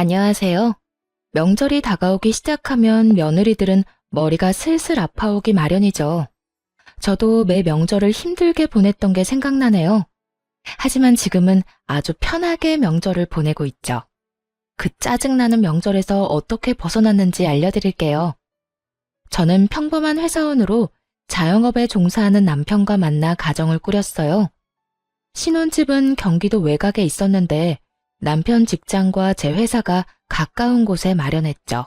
안녕하세요. 명절이 다가오기 시작하면 며느리들은 머리가 슬슬 아파오기 마련이죠. 저도 매 명절을 힘들게 보냈던 게 생각나네요. 하지만 지금은 아주 편하게 명절을 보내고 있죠. 그 짜증나는 명절에서 어떻게 벗어났는지 알려드릴게요. 저는 평범한 회사원으로 자영업에 종사하는 남편과 만나 가정을 꾸렸어요. 신혼집은 경기도 외곽에 있었는데 남편 직장과 제 회사가 가까운 곳에 마련했죠.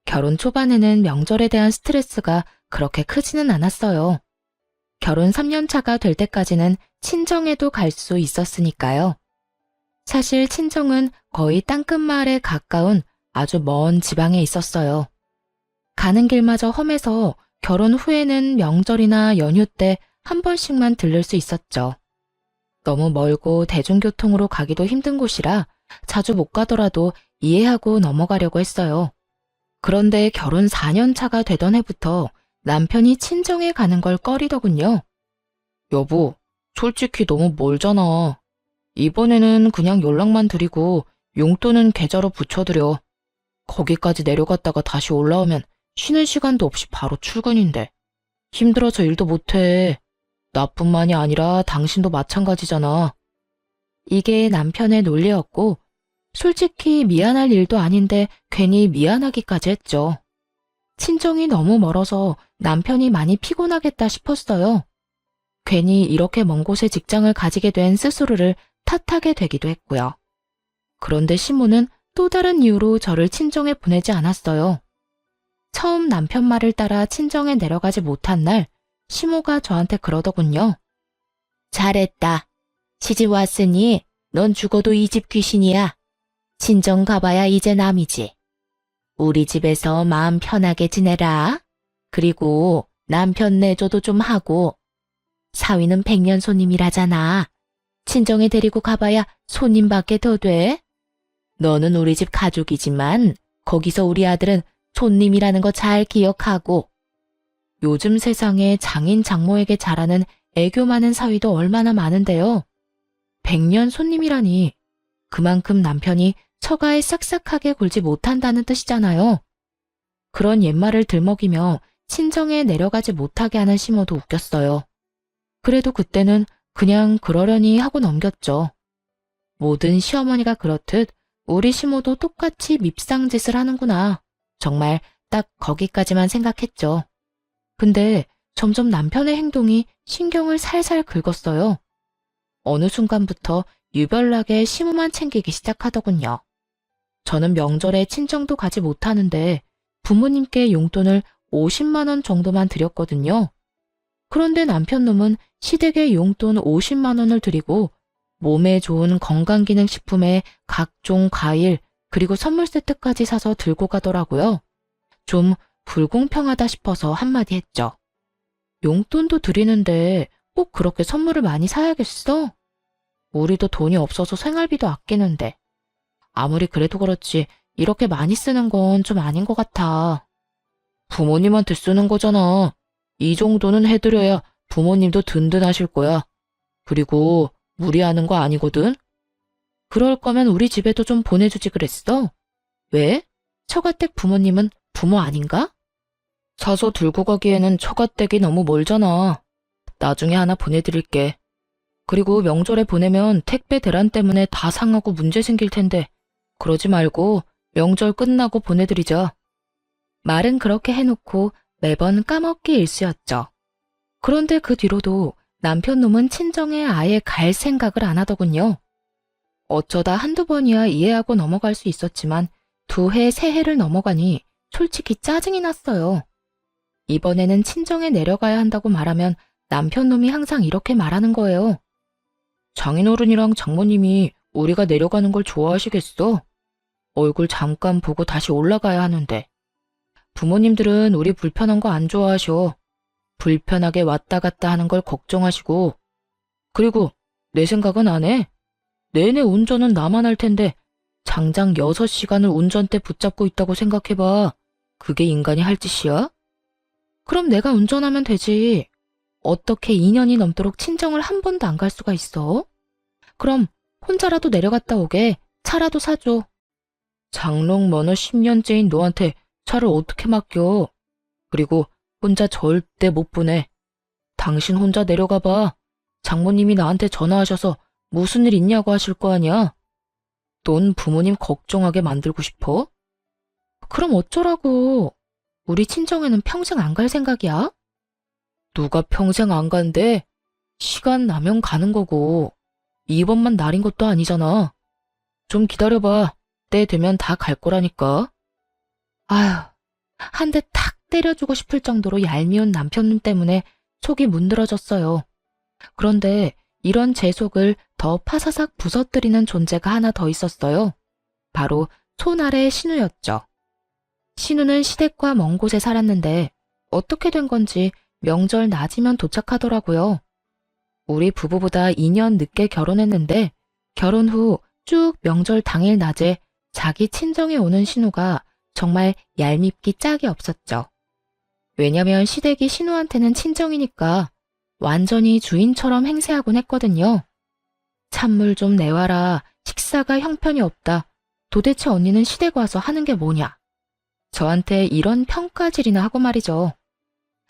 결혼 초반에는 명절에 대한 스트레스가 그렇게 크지는 않았어요. 결혼 3년 차가 될 때까지는 친정에도 갈 수 있었으니까요. 사실 친정은 거의 땅끝마을에 가까운 아주 먼 지방에 있었어요. 가는 길마저 험해서 결혼 후에는 명절이나 연휴 때 한 번씩만 들를 수 있었죠. 너무 멀고 대중교통으로 가기도 힘든 곳이라 자주 못 가더라도 이해하고 넘어가려고 했어요. 그런데 결혼 4년 차가 되던 해부터 남편이 친정에 가는 걸 꺼리더군요. 여보, 솔직히 너무 멀잖아. 이번에는 그냥 연락만 드리고 용돈은 계좌로 붙여드려. 거기까지 내려갔다가 다시 올라오면 쉬는 시간도 없이 바로 출근인데. 힘들어서 일도 못해. 나뿐만이 아니라 당신도 마찬가지잖아. 이게 남편의 논리였고, 솔직히 미안할 일도 아닌데 괜히 미안하기까지 했죠. 친정이 너무 멀어서 남편이 많이 피곤하겠다 싶었어요. 괜히 이렇게 먼 곳에 직장을 가지게 된 스스로를 탓하게 되기도 했고요. 그런데 시모는 또 다른 이유로 저를 친정에 보내지 않았어요. 처음 남편 말을 따라 친정에 내려가지 못한 날, 시모가 저한테 그러더군요. 잘했다. 시집 왔으니 넌 죽어도 이 집 귀신이야. 친정 가봐야 이제 남이지. 우리 집에서 마음 편하게 지내라. 그리고 남편 내조도 좀 하고. 사위는 백년 손님이라잖아. 친정에 데리고 가봐야 손님밖에 더 돼. 너는 우리 집 가족이지만 거기서 우리 아들은 손님이라는 거 잘 기억하고. 요즘 세상에 장인 장모에게 잘하는 애교 많은 사위도 얼마나 많은데요. 백년 손님이라니 그만큼 남편이 처가에 싹싹하게 굴지 못한다는 뜻이잖아요. 그런 옛말을 들먹이며 친정에 내려가지 못하게 하는 시모도 웃겼어요. 그래도 그때는 그냥 그러려니 하고 넘겼죠. 모든 시어머니가 그렇듯 우리 시모도 똑같이 밉상짓을 하는구나. 정말 딱 거기까지만 생각했죠. 근데 점점 남편의 행동이 신경을 살살 긁었어요. 어느 순간부터 유별나게 시모만 챙기기 시작하더군요. 저는 명절에 친정도 가지 못하는데 부모님께 용돈을 50만 원 정도만 드렸거든요. 그런데 남편 놈은 시댁에 용돈 50만 원을 드리고 몸에 좋은 건강기능식품에 각종 과일 그리고 선물 세트까지 사서 들고 가더라고요. 좀 불공평하다 싶어서 한마디 했죠. 용돈도 드리는데 꼭 그렇게 선물을 많이 사야겠어? 우리도 돈이 없어서 생활비도 아끼는데. 아무리 그래도 그렇지 이렇게 많이 쓰는 건 좀 아닌 것 같아. 부모님한테 쓰는 거잖아. 이 정도는 해드려야 부모님도 든든하실 거야. 그리고 무리하는 거 아니거든? 그럴 거면 우리 집에도 좀 보내주지 그랬어. 왜? 처가댁 부모님은 부모 아닌가? 사서 들고 가기에는 처가댁이 너무 멀잖아. 나중에 하나 보내드릴게. 그리고 명절에 보내면 택배 대란 때문에 다 상하고 문제 생길 텐데 그러지 말고 명절 끝나고 보내드리자. 말은 그렇게 해놓고 매번 까먹기 일쑤였죠. 그런데 그 뒤로도 남편 놈은 친정에 아예 갈 생각을 안 하더군요. 어쩌다 한두 번이야 이해하고 넘어갈 수 있었지만 2해, 3해를 넘어가니 솔직히 짜증이 났어요. 이번에는 친정에 내려가야 한다고 말하면 남편 놈이 항상 이렇게 말하는 거예요. 장인어른이랑 장모님이 우리가 내려가는 걸 좋아하시겠어? 얼굴 잠깐 보고 다시 올라가야 하는데. 부모님들은 우리 불편한 거 안 좋아하셔. 불편하게 왔다 갔다 하는 걸 걱정하시고. 그리고 내 생각은 안 해. 내내 운전은 나만 할 텐데 장장 6시간을 운전대 붙잡고 있다고 생각해봐. 그게 인간이 할 짓이야? 그럼 내가 운전하면 되지. 어떻게 2년이 넘도록 친정을 한 번도 안 갈 수가 있어? 그럼 혼자라도 내려갔다 오게 차라도 사줘. 장롱 면허 10년째인 너한테 차를 어떻게 맡겨? 그리고 혼자 절대 못 보내. 당신 혼자 내려가 봐. 장모님이 나한테 전화하셔서 무슨 일 있냐고 하실 거 아니야? 넌 부모님 걱정하게 만들고 싶어? 그럼 어쩌라고? 우리 친정에는 평생 안 갈 생각이야? 누가 평생 안 간대? 시간 나면 가는 거고. 이번만 날인 것도 아니잖아. 좀 기다려봐. 때 되면 다 갈 거라니까. 아휴, 한 대 탁 때려주고 싶을 정도로 얄미운 남편놈 때문에 속이 문드러졌어요. 그런데 이런 제 속을 더 파사삭 부서뜨리는 존재가 하나 더 있었어요. 바로 손아래의 신우였죠. 신우는 시댁과 먼 곳에 살았는데 어떻게 된 건지 명절 낮이면 도착하더라고요. 우리 부부보다 2년 늦게 결혼했는데 결혼 후 쭉 명절 당일 낮에 자기 친정에 오는 신우가 정말 얄밉기 짝이 없었죠. 왜냐면 시댁이 신우한테는 친정이니까 완전히 주인처럼 행세하곤 했거든요. 찬물 좀 내와라. 식사가 형편이 없다. 도대체 언니는 시댁 와서 하는 게 뭐냐. 저한테 이런 평가질이나 하고 말이죠.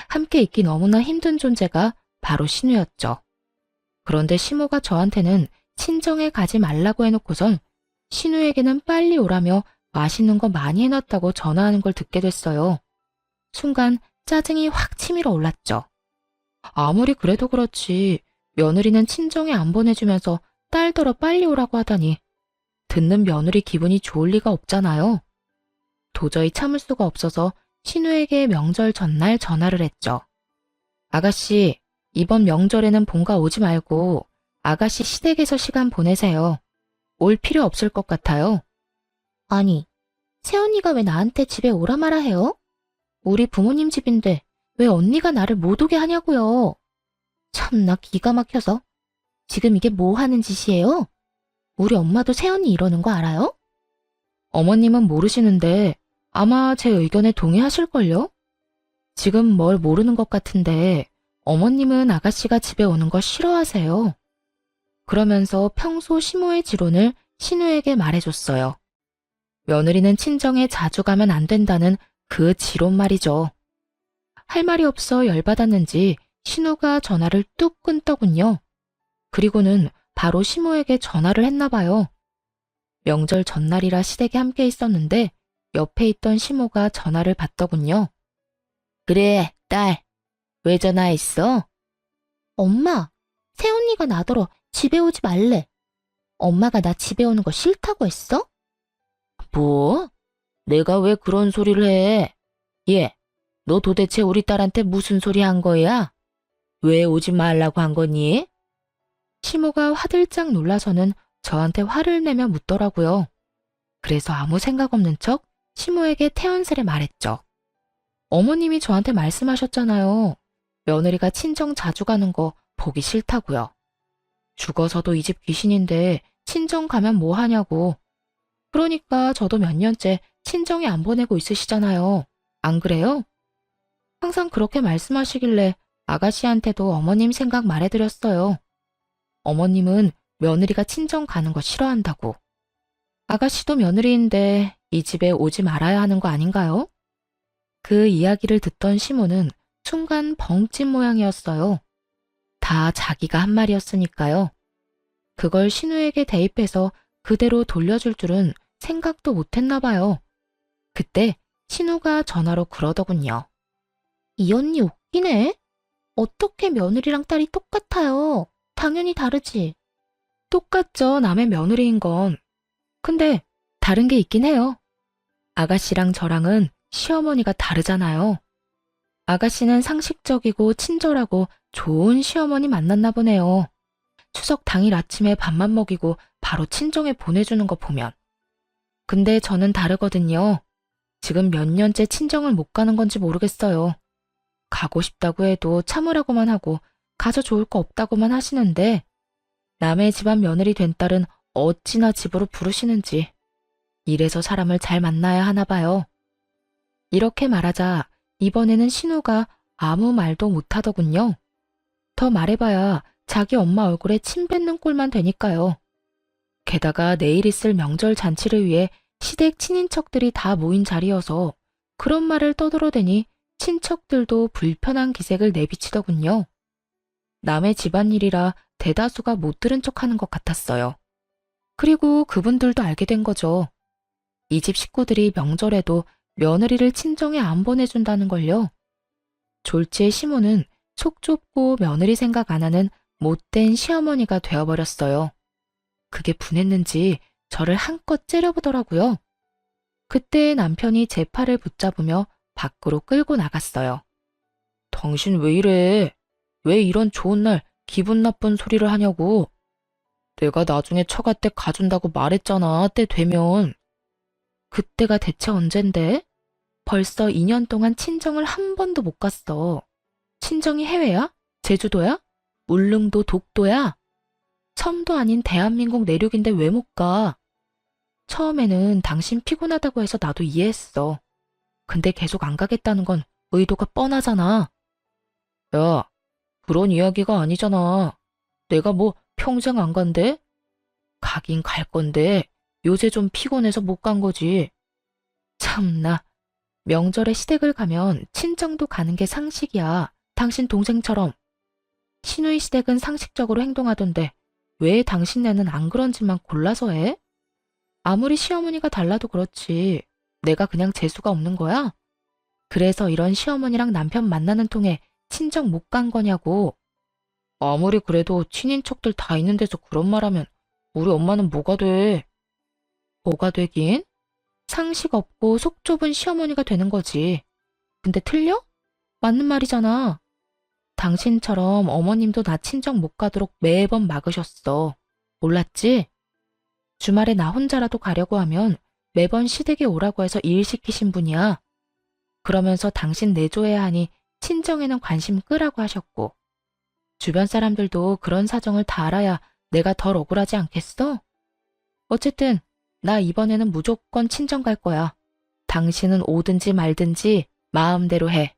함께 있기 너무나 힘든 존재가 바로 신우였죠. 그런데 시모가 저한테는 친정에 가지 말라고 해놓고선 신우에게는 빨리 오라며 맛있는 거 많이 해놨다고 전화하는 걸 듣게 됐어요. 순간 짜증이 확 치밀어 올랐죠. 아무리 그래도 그렇지 며느리는 친정에 안 보내주면서 딸더러 빨리 오라고 하다니 듣는 며느리 기분이 좋을 리가 없잖아요. 도저히 참을 수가 없어서 신우에게 명절 전날 전화를 했죠. 아가씨, 이번 명절에는 본가 오지 말고 아가씨 시댁에서 시간 보내세요. 올 필요 없을 것 같아요. 아니, 새언니가 왜 나한테 집에 오라 마라 해요? 우리 부모님 집인데 왜 언니가 나를 못 오게 하냐고요. 참나 기가 막혀서. 지금 이게 뭐 하는 짓이에요? 우리 엄마도 새언니 이러는 거 알아요? 어머님은 모르시는데 아마 제 의견에 동의하실걸요? 지금 뭘 모르는 것 같은데 어머님은 아가씨가 집에 오는 거 싫어하세요. 그러면서 평소 시모의 지론을 신우에게 말해줬어요. 며느리는 친정에 자주 가면 안 된다는 그 지론 말이죠. 할 말이 없어 열받았는지 신우가 전화를 뚝 끊더군요. 그리고는 바로 시모에게 전화를 했나 봐요. 명절 전날이라 시댁에 함께 있었는데 옆에 있던 시모가 전화를 받더군요. 그래, 딸. 왜 전화했어? 엄마, 새언니가 나더러 집에 오지 말래. 엄마가 나 집에 오는 거 싫다고 했어? 뭐? 내가 왜 그런 소리를 해? 얘, 너 도대체 우리 딸한테 무슨 소리 한 거야? 왜 오지 말라고 한 거니? 시모가 화들짝 놀라서는 저한테 화를 내며 묻더라고요. 그래서 아무 생각 없는 척 시모에게 태연스레 말했죠. 어머님이 저한테 말씀하셨잖아요. 며느리가 친정 자주 가는 거 보기 싫다고요. 죽어서도 이 집 귀신인데 친정 가면 뭐 하냐고. 그러니까 저도 몇 년째 친정에 안 보내고 있으시잖아요. 안 그래요? 항상 그렇게 말씀하시길래 아가씨한테도 어머님 생각 말해드렸어요. 어머님은 며느리가 친정 가는 거 싫어한다고. 아가씨도 며느리인데 이 집에 오지 말아야 하는 거 아닌가요? 그 이야기를 듣던 시모는 순간 벙찐 모양이었어요. 다 자기가 한 말이었으니까요. 그걸 신우에게 대입해서 그대로 돌려줄 줄은 생각도 못했나 봐요. 그때 신우가 전화로 그러더군요. 이 언니 웃기네. 어떻게 며느리랑 딸이 똑같아요. 당연히 다르지. 똑같죠, 남의 며느리인 건. 근데 다른 게 있긴 해요. 아가씨랑 저랑은 시어머니가 다르잖아요. 아가씨는 상식적이고 친절하고 좋은 시어머니 만났나 보네요. 추석 당일 아침에 밥만 먹이고 바로 친정에 보내주는 거 보면. 근데 저는 다르거든요. 지금 몇 년째 친정을 못 가는 건지 모르겠어요. 가고 싶다고 해도 참으라고만 하고 가서 좋을 거 없다고만 하시는데 남의 집안 며느리 된 딸은 어찌나 집으로 부르시는지. 이래서 사람을 잘 만나야 하나 봐요. 이렇게 말하자 이번에는 신우가 아무 말도 못하더군요. 더 말해봐야 자기 엄마 얼굴에 침 뱉는 꼴만 되니까요. 게다가 내일 있을 명절 잔치를 위해 시댁 친인척들이 다 모인 자리여서 그런 말을 떠들어대니 친척들도 불편한 기색을 내비치더군요. 남의 집안일이라 대다수가 못 들은 척하는 것 같았어요. 그리고 그분들도 알게 된 거죠. 이 집 식구들이 명절에도 며느리를 친정에 안 보내준다는 걸요. 졸지의 시모는 속 좁고 며느리 생각 안 하는 못된 시어머니가 되어버렸어요. 그게 분했는지 저를 한껏 째려보더라고요. 그때 남편이 제 팔을 붙잡으며 밖으로 끌고 나갔어요. 당신 왜 이래? 왜 이런 좋은 날 기분 나쁜 소리를 하냐고. 내가 나중에 처가 때 가준다고 말했잖아, 때 되면. 그때가 대체 언젠데? 벌써 2년 동안 친정을 한 번도 못 갔어. 친정이 해외야? 제주도야? 울릉도, 독도야? 섬도 아닌 대한민국 내륙인데 왜 못 가? 처음에는 당신 피곤하다고 해서 나도 이해했어. 근데 계속 안 가겠다는 건 의도가 뻔하잖아. 야, 그런 이야기가 아니잖아. 내가 뭐 평생 안 간대? 가긴 갈 건데 요새 좀 피곤해서 못 간 거지. 참나, 명절에 시댁을 가면 친정도 가는 게 상식이야. 당신 동생처럼. 시누이 시댁은 상식적으로 행동하던데 왜 당신네는 안 그런지만 골라서 해? 아무리 시어머니가 달라도 그렇지. 내가 그냥 재수가 없는 거야? 그래서 이런 시어머니랑 남편 만나는 통에 친정 못 간 거냐고. 아무리 그래도 친인척들 다 있는 데서 그런 말하면 우리 엄마는 뭐가 돼? 뭐가 되긴? 상식 없고 속 좁은 시어머니가 되는 거지. 근데 틀려? 맞는 말이잖아. 당신처럼 어머님도 나 친정 못 가도록 매번 막으셨어. 몰랐지? 주말에 나 혼자라도 가려고 하면 매번 시댁에 오라고 해서 일 시키신 분이야. 그러면서 당신 내조해야 하니 친정에는 관심 끄라고 하셨고. 주변 사람들도 그런 사정을 다 알아야 내가 덜 억울하지 않겠어? 어쨌든 나 이번에는 무조건 친정 갈 거야. 당신은 오든지 말든지 마음대로 해.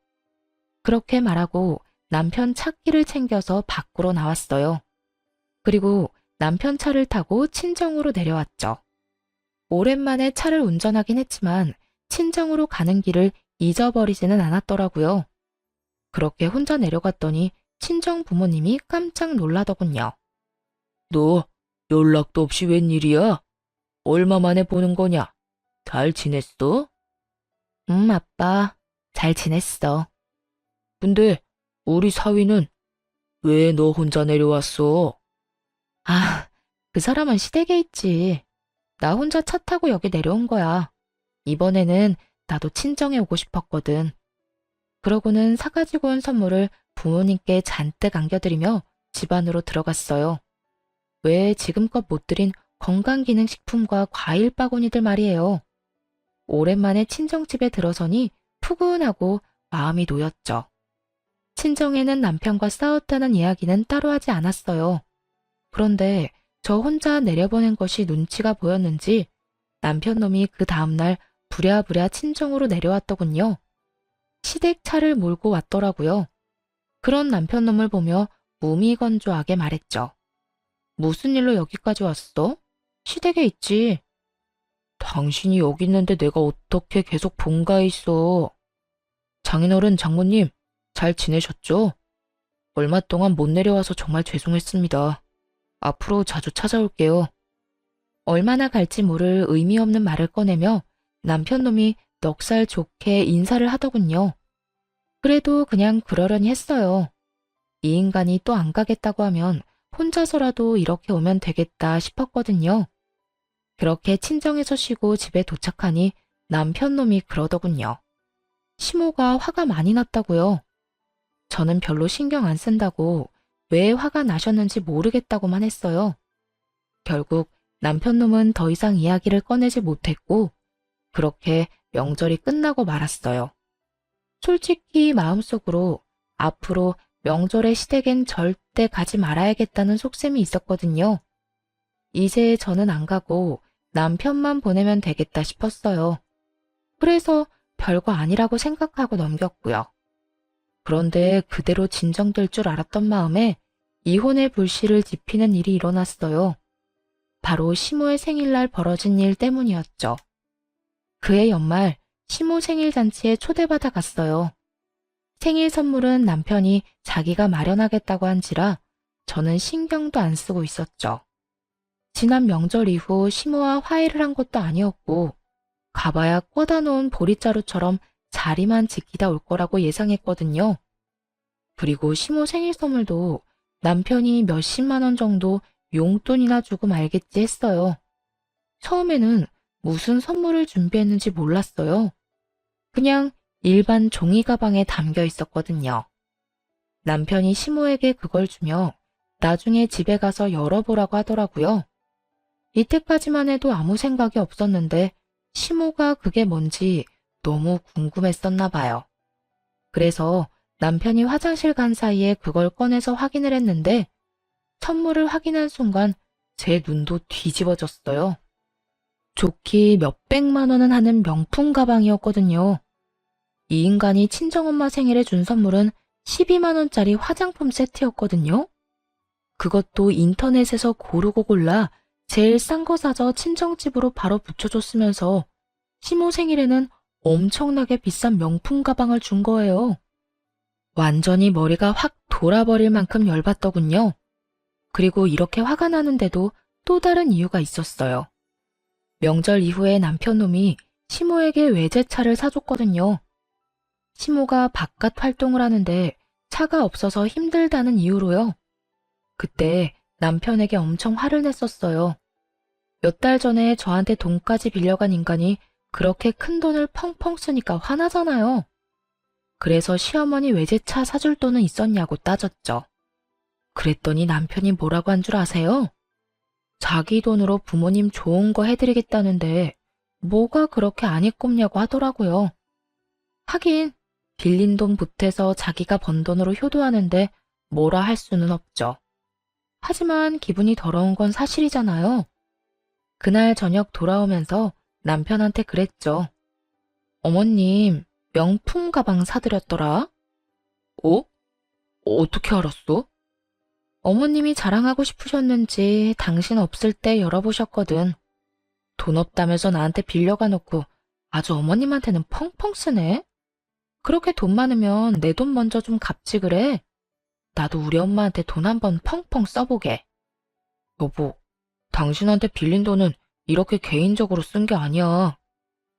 그렇게 말하고 남편 차키를 챙겨서 밖으로 나왔어요. 그리고 남편 차를 타고 친정으로 내려왔죠. 오랜만에 차를 운전하긴 했지만 친정으로 가는 길을 잊어버리지는 않았더라고요. 그렇게 혼자 내려갔더니 친정 부모님이 깜짝 놀라더군요. 너 연락도 없이 웬일이야? 얼마 만에 보는 거냐? 잘 지냈어? 아빠. 잘 지냈어. 근데 우리 사위는 왜 너 혼자 내려왔어? 아, 그 사람은 시댁에 있지. 나 혼자 차 타고 여기 내려온 거야. 이번에는 나도 친정에 오고 싶었거든. 그러고는 사가지고 온 선물을 부모님께 잔뜩 안겨드리며 집 안으로 들어갔어요. 왜 지금껏 못 드린 건강기능식품과 과일 바구니들 말이에요. 오랜만에 친정집에 들어서니 푸근하고 마음이 놓였죠. 친정에는 남편과 싸웠다는 이야기는 따로 하지 않았어요. 그런데 저 혼자 내려보낸 것이 눈치가 보였는지 남편 놈이 그 다음날 부랴부랴 친정으로 내려왔더군요. 시댁 차를 몰고 왔더라고요. 그런 남편 놈을 보며 무미건조하게 말했죠. 무슨 일로 여기까지 왔어? 시댁에 있지. 당신이 여기 있는데 내가 어떻게 계속 본가에 있어? 장인어른, 장모님, 잘 지내셨죠? 얼마 동안 못 내려와서 정말 죄송했습니다. 앞으로 자주 찾아올게요. 얼마나 갈지 모를 의미 없는 말을 꺼내며 남편놈이 넉살 좋게 인사를 하더군요. 그래도 그냥 그러려니 했어요. 이 인간이 또 안 가겠다고 하면 혼자서라도 이렇게 오면 되겠다 싶었거든요. 그렇게 친정에서 쉬고 집에 도착하니 남편놈이 그러더군요. 시모가 화가 많이 났다고요. 저는 별로 신경 안 쓴다고 왜 화가 나셨는지 모르겠다고만 했어요. 결국 남편놈은 더 이상 이야기를 꺼내지 못했고 그렇게 명절이 끝나고 말았어요. 솔직히 마음속으로 앞으로 명절에 시댁엔 절대 가지 말아야겠다는 속셈이 있었거든요. 이제 저는 안 가고 남편만 보내면 되겠다 싶었어요. 그래서 별거 아니라고 생각하고 넘겼고요. 그런데 그대로 진정될 줄 알았던 마음에 이혼의 불씨를 지피는 일이 일어났어요. 바로 시모의 생일날 벌어진 일 때문이었죠. 그해 연말 시모 생일 잔치에 초대받아 갔어요. 생일 선물은 남편이 자기가 마련하겠다고 한지라 저는 신경도 안 쓰고 있었죠. 지난 명절 이후 시모와 화해를 한 것도 아니었고 가봐야 꽂아 놓은 보릿자루처럼 자리만 지키다 올 거라고 예상했거든요. 그리고 시모 생일 선물도 남편이 몇십만 원 정도 용돈이나 주고 말겠지 했어요. 처음에는 무슨 선물을 준비했는지 몰랐어요. 그냥 일반 종이 가방에 담겨 있었거든요. 남편이 시모에게 그걸 주며 나중에 집에 가서 열어보라고 하더라고요. 이때까지만 해도 아무 생각이 없었는데 시모가 그게 뭔지 너무 궁금했었나 봐요. 그래서 남편이 화장실 간 사이에 그걸 꺼내서 확인을 했는데 선물을 확인한 순간 제 눈도 뒤집어졌어요. 좋기 몇백만 원은 하는 명품 가방이었거든요. 이 인간이 친정엄마 생일에 준 선물은 12만 원짜리 화장품 세트였거든요. 그것도 인터넷에서 고르고 골라 제일 싼 거 사서 친정집으로 바로 붙여줬으면서 시모 생일에는 엄청나게 비싼 명품 가방을 준 거예요. 완전히 머리가 확 돌아버릴 만큼 열받더군요. 그리고 이렇게 화가 나는데도 또 다른 이유가 있었어요. 명절 이후에 남편놈이 시모에게 외제차를 사줬거든요. 시모가 바깥 활동을 하는데 차가 없어서 힘들다는 이유로요. 그때 남편에게 엄청 화를 냈었어요. 몇 달 전에 저한테 돈까지 빌려간 인간이 그렇게 큰 돈을 펑펑 쓰니까 화나잖아요. 그래서 시어머니 외제차 사줄 돈은 있었냐고 따졌죠. 그랬더니 남편이 뭐라고 한 줄 아세요? 자기 돈으로 부모님 좋은 거 해드리겠다는데 뭐가 그렇게 안 입곱냐고 하더라고요. 하긴 빌린 돈 보태서 자기가 번 돈으로 효도하는데 뭐라 할 수는 없죠. 하지만 기분이 더러운 건 사실이잖아요. 그날 저녁 돌아오면서 남편한테 그랬죠. 어머님, 명품 가방 사드렸더라. 어? 어떻게 알았어? 어머님이 자랑하고 싶으셨는지 당신 없을 때 열어보셨거든. 돈 없다면서 나한테 빌려가 놓고 아주 어머님한테는 펑펑 쓰네. 그렇게 돈 많으면 내 돈 먼저 좀 갚지 그래. 나도 우리 엄마한테 돈 한번 펑펑 써보게. 여보, 당신한테 빌린 돈은 이렇게 개인적으로 쓴 게 아니야.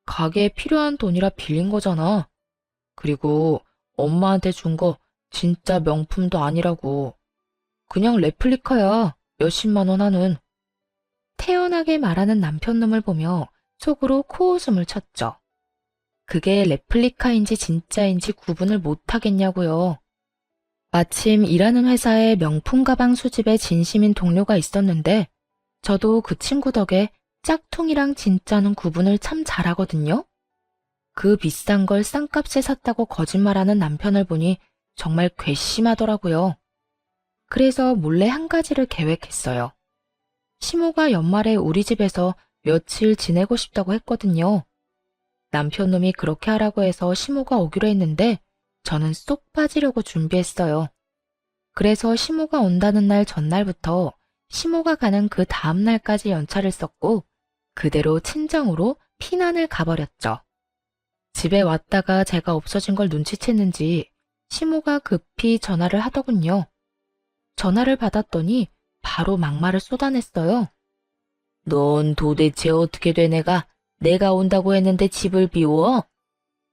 가게에 필요한 돈이라 빌린 거잖아. 그리고 엄마한테 준 거 진짜 명품도 아니라고. 그냥 레플리카야. 몇십만 원 하는. 태연하게 말하는 남편놈을 보며 속으로 코웃음을 쳤죠. 그게 레플리카인지 진짜인지 구분을 못하겠냐고요. 마침 일하는 회사에 명품 가방 수집에 진심인 동료가 있었는데 저도 그 친구 덕에 짝퉁이랑 진짜는 구분을 참 잘하거든요. 그 비싼 걸 싼값에 샀다고 거짓말하는 남편을 보니 정말 괘씸하더라고요. 그래서 몰래 한 가지를 계획했어요. 시모가 연말에 우리 집에서 며칠 지내고 싶다고 했거든요. 남편놈이 그렇게 하라고 해서 시모가 오기로 했는데 저는 쏙 빠지려고 준비했어요. 그래서 시모가 온다는 날 전날부터 시모가 가는 그 다음 날까지 연차를 썼고 그대로 친정으로 피난을 가버렸죠. 집에 왔다가 제가 없어진 걸 눈치챘는지 시모가 급히 전화를 하더군요. 전화를 받았더니 바로 막말을 쏟아냈어요. 넌 도대체 어떻게 된 애가 내가 온다고 했는데 집을 비워?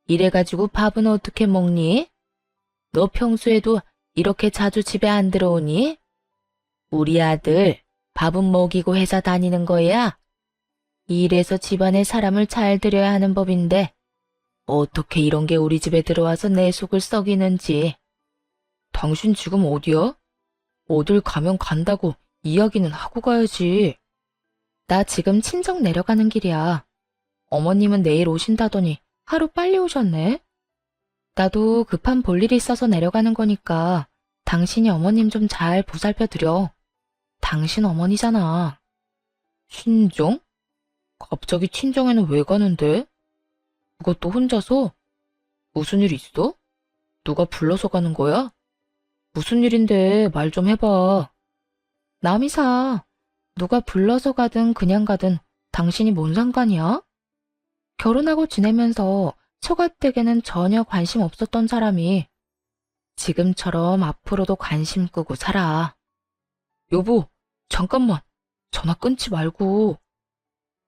이래가지고 밥은 어떻게 먹니? 너 평소에도 이렇게 자주 집에 안 들어오니? 우리 아들 밥은 먹이고 회사 다니는 거야? 이래서 집안에 사람을 잘 들여야 하는 법인데 어떻게 이런 게 우리 집에 들어와서 내 속을 썩이는지. 당신 지금 어디야? 어딜 가면 간다고 이야기는 하고 가야지. 나 지금 친정 내려가는 길이야. 어머님은 내일 오신다더니 하루 빨리 오셨네. 나도 급한 볼일이 있어서 내려가는 거니까 당신이 어머님 좀 잘 보살펴 드려. 당신 어머니잖아. 친정? 갑자기 친정에는 왜 가는데? 그것도 혼자서? 무슨 일 있어? 누가 불러서 가는 거야? 무슨 일인데 말 좀 해봐. 남이사, 누가 불러서 가든 그냥 가든 당신이 뭔 상관이야? 결혼하고 지내면서 처가댁에는 전혀 관심 없었던 사람이 지금처럼 앞으로도 관심 끄고 살아. 여보, 잠깐만. 전화 끊지 말고.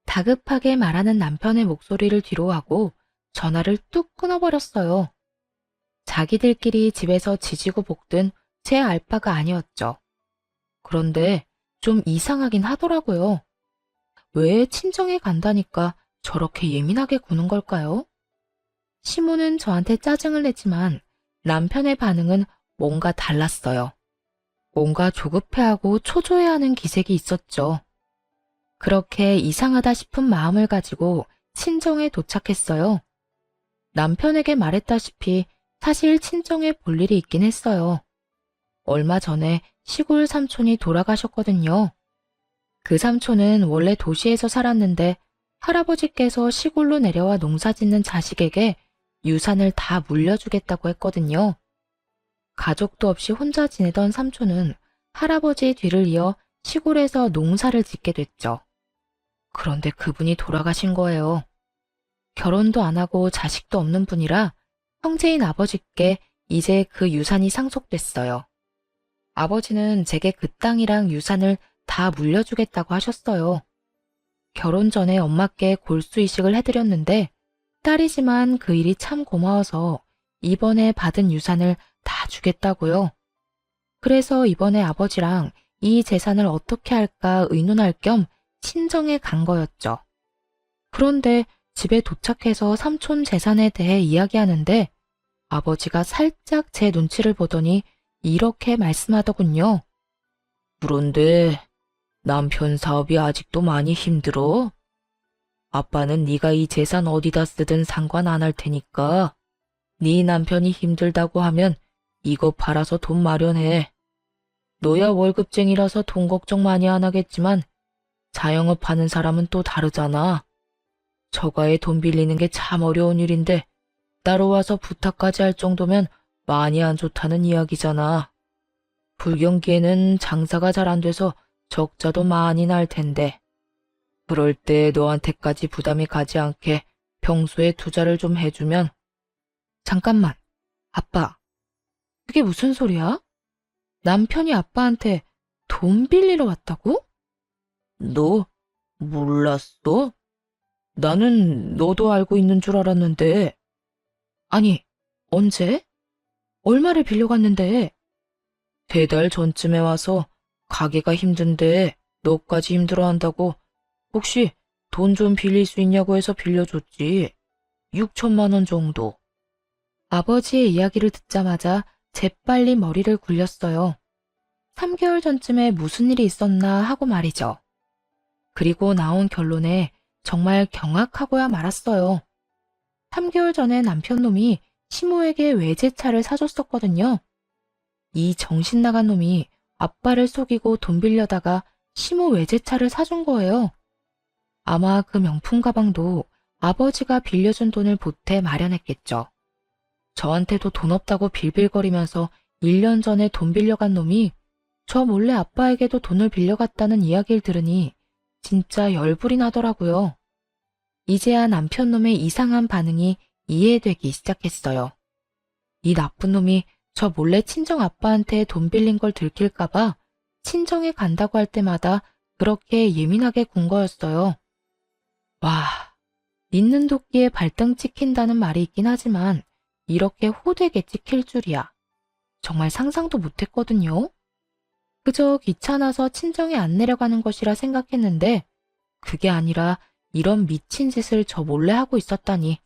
다급하게 말하는 남편의 목소리를 뒤로하고 전화를 뚝 끊어버렸어요. 자기들끼리 집에서 지지고 볶든 제 알바가 아니었죠. 그런데 좀 이상하긴 하더라고요. 왜 친정에 간다니까 저렇게 예민하게 구는 걸까요? 시모는 저한테 짜증을 냈지만 남편의 반응은 뭔가 달랐어요. 뭔가 조급해하고 초조해하는 기색이 있었죠. 그렇게 이상하다 싶은 마음을 가지고 친정에 도착했어요. 남편에게 말했다시피 사실 친정에 볼 일이 있긴 했어요. 얼마 전에 시골 삼촌이 돌아가셨거든요. 그 삼촌은 원래 도시에서 살았는데 할아버지께서 시골로 내려와 농사 짓는 자식에게 유산을 다 물려주겠다고 했거든요. 가족도 없이 혼자 지내던 삼촌은 할아버지 뒤를 이어 시골에서 농사를 짓게 됐죠. 그런데 그분이 돌아가신 거예요. 결혼도 안 하고 자식도 없는 분이라 형제인 아버지께 이제 그 유산이 상속됐어요. 아버지는 제게 그 땅이랑 유산을 다 물려주겠다고 하셨어요. 결혼 전에 엄마께 골수 이식을 해드렸는데 딸이지만 그 일이 참 고마워서 이번에 받은 유산을 다 주겠다고요. 그래서 이번에 아버지랑 이 재산을 어떻게 할까 의논할 겸 친정에 간 거였죠. 그런데 집에 도착해서 삼촌 재산에 대해 이야기하는데 아버지가 살짝 제 눈치를 보더니 이렇게 말씀하더군요. 그런데 남편 사업이 아직도 많이 힘들어? 아빠는 네가 이 재산 어디다 쓰든 상관 안 할 테니까 네 남편이 힘들다고 하면 이거 팔아서 돈 마련해. 너야 월급쟁이라서 돈 걱정 많이 안 하겠지만 자영업하는 사람은 또 다르잖아. 저가에 돈 빌리는 게 참 어려운 일인데 따라와서 부탁까지 할 정도면 많이 안 좋다는 이야기잖아. 불경기에는 장사가 잘 안 돼서 적자도 많이 날 텐데. 그럴 때 너한테까지 부담이 가지 않게 평소에 투자를 좀 해주면. 잠깐만, 아빠. 그게 무슨 소리야? 남편이 아빠한테 돈 빌리러 왔다고? 너 몰랐어? 나는 너도 알고 있는 줄 알았는데. 아니, 언제? 얼마를 빌려갔는데? 3달 전쯤에 와서 가게가 힘든데 너까지 힘들어한다고 혹시 돈 좀 빌릴 수 있냐고 해서 빌려줬지. 6천만 원 정도. 아버지의 이야기를 듣자마자 재빨리 머리를 굴렸어요. 3개월 전쯤에 무슨 일이 있었나 하고 말이죠. 그리고 나온 결론에 정말 경악하고야 말았어요. 3개월 전에 남편놈이 시모에게 외제차를 사줬었거든요. 이 정신 나간 놈이 아빠를 속이고 돈 빌려다가 시모 외제차를 사준 거예요. 아마 그 명품 가방도 아버지가 빌려준 돈을 보태 마련했겠죠. 저한테도 돈 없다고 빌빌거리면서 1년 전에 돈 빌려간 놈이 저 몰래 아빠에게도 돈을 빌려갔다는 이야기를 들으니 진짜 열불이 나더라고요. 이제야 남편 놈의 이상한 반응이 이해되기 시작했어요. 이 나쁜 놈이 저 몰래 친정 아빠한테 돈 빌린 걸 들킬까봐 친정에 간다고 할 때마다 그렇게 예민하게 군 거였어요. 와, 있는 도끼에 발등 찍힌다는 말이 있긴 하지만 이렇게 호되게 찍힐 줄이야. 정말 상상도 못했거든요. 그저 귀찮아서 친정에 안 내려가는 것이라 생각했는데 그게 아니라 이런 미친 짓을 저 몰래 하고 있었다니.